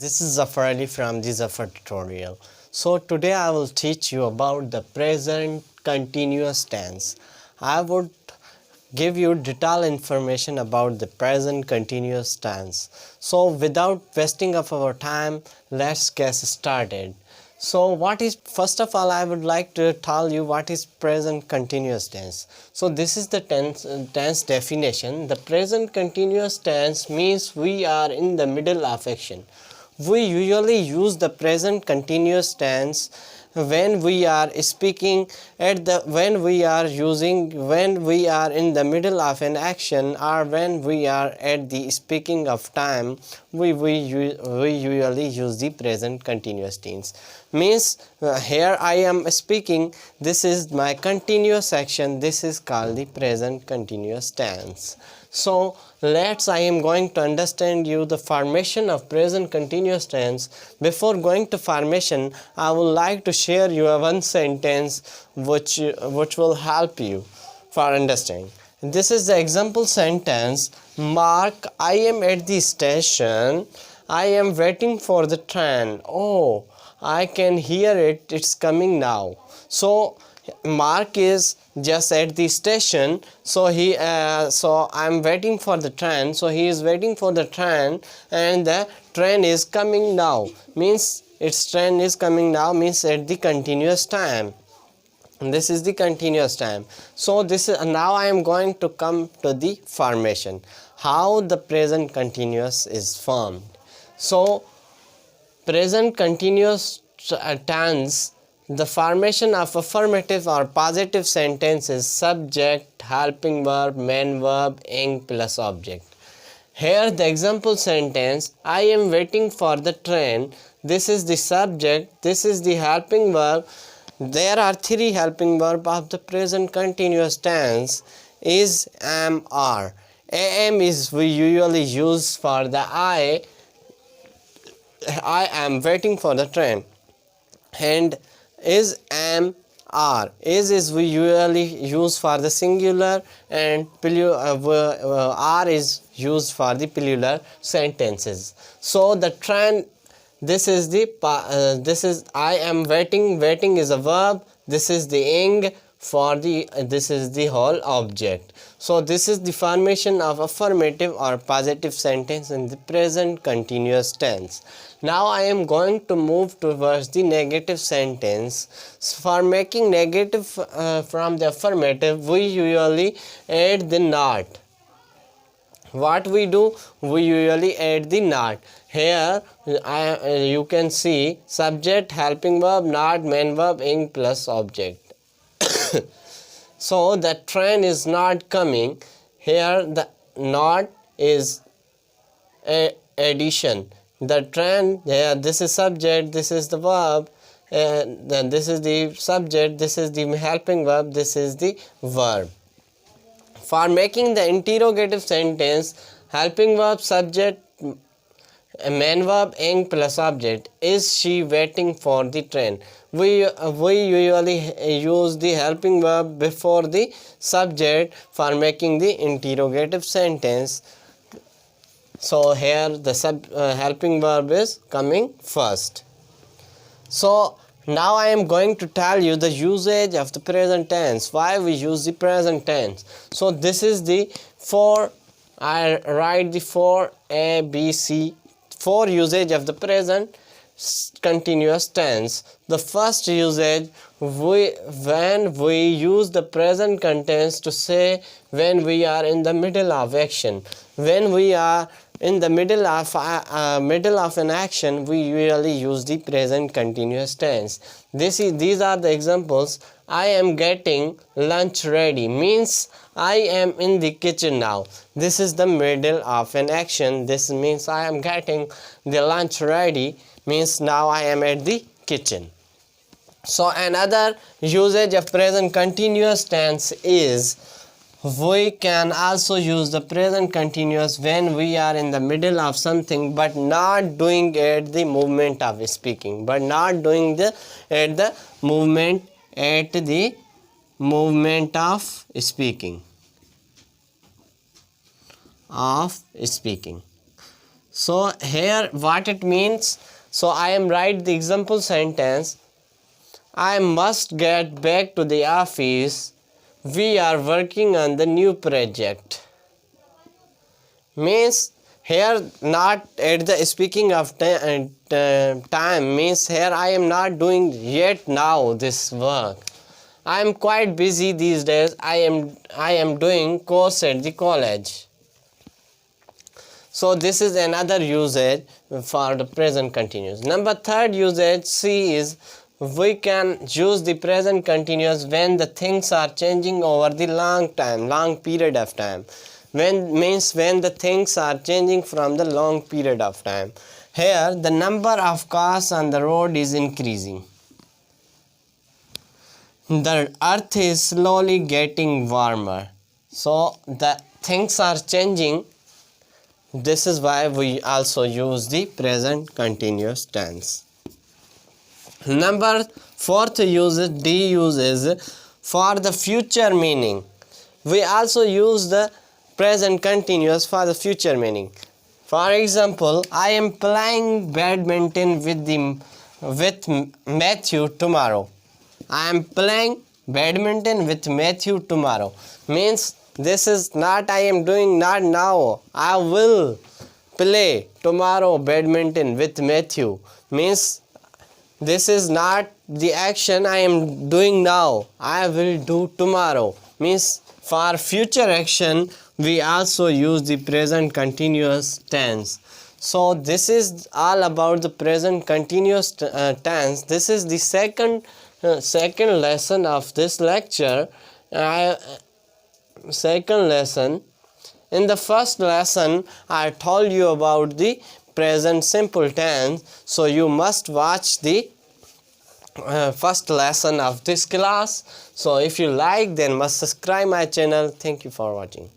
This is Zaffar Ali from the Zaffar tutorial. So today I will teach you about the present continuous tense. I would give you detailed information about the present continuous tense. So without wasting of our time, let's get started. So what is, first of all, I would like to tell you what is present continuous tense. So this is the tense definition. The present continuous tense means we are in the middle of action. We usually use the present continuous tense when we are speaking when we are in the middle of an action, or when we are at the speaking of time. We usually use the present continuous tense. Means here I am speaking, this is my continuous action, this is called the present continuous tense. So I am going to understand you the formation of present continuous tense. Before going to formation, I would like to share you one sentence which will help you for understanding. This is the example sentence. Mark, I am at the station. I am waiting for the train. Oh, I can hear it. It's coming now. So Mark is just at the station, so I'm waiting for the train, so he is waiting for the train, and the train is coming now, means its train is coming now, means at the continuous time. This is the continuous time. So this is, now I am going to come to the formation, how the present continuous is formed. So present continuous tense, the formation of affirmative or positive sentence is subject, helping verb, main verb, ing plus object. Here the example sentence, I am waiting for the train. This is the subject, this is the helping verb. There are three helping verb of the present continuous tense is am, are. Am is we usually use for the I am waiting for the train, and is, am, are. Is we usually use for the singular, and are is used for the plural sentences. So the train, this is I am waiting. Waiting is a verb. This is the ing for the this is the whole object. So this is the formation of affirmative or positive sentence in the present continuous tense. Now I am going to move towards the negative sentence. For making negative from the affirmative, we usually add the not. What we do? We usually add the not. Here you can see subject, helping verb, not, main verb, ing plus object. So the train is not coming. Here the not is a addition. The train, here this is subject, this is the verb, then this is the subject, this is the helping verb, this is the verb. For making the interrogative sentence, helping verb, subject, main verb, ing plus object. Is she waiting for the train? We usually use the helping verb before the subject for making the interrogative sentence. So here the helping verb is coming first. So now I am going to tell you the usage of the present tense, why we use the present tense. So this is the I write the 4 A, B, C, 4 usage of the present continuous tense. The first usage, when we use the present tense to say when we are in the middle of action. When we are in the middle of an action, we usually use the present continuous tense. These are the examples. I am getting lunch ready, means I am in the kitchen now. This is the middle of an action. This means I am getting the lunch ready, means now I am at the kitchen. So another usage of present continuous tense is, we can also use the present continuous when we are in the middle of something but not doing at the movement of speaking, but not doing at the movement of speaking. So here what it means, so I am write the example sentence. I must get back to the office. We are working on the new project. Means here not at the speaking of time, means here I am not doing yet now this work. I am quite busy these days. I am doing course at the college. So this is another usage for the present continuous. Number third usage, C, is we can use the present continuous when the things are changing over the long period of time. When the things are changing from the long period of time. Here the number of cars on the road is increasing. The earth is slowly getting warmer. So the things are changing. This is why we also use the present continuous tense. Number fourth usage, D uses for the future meaning. We also use the present continuous for the future meaning. For example, I am playing badminton with Matthew tomorrow. I am playing badminton with Matthew tomorrow. Means this is not I am doing not now. I will play tomorrow badminton with Matthew. Means this is not the action I am doing now. I will do tomorrow. Means for future action we also use the present continuous tense. So this is all about the present continuous tense. This is the second lesson of this lecture. Second lesson. In the first lesson I told you about the present simple tense, so you must watch the first lesson of this class. So if you like, then must subscribe my channel. Thank you for watching.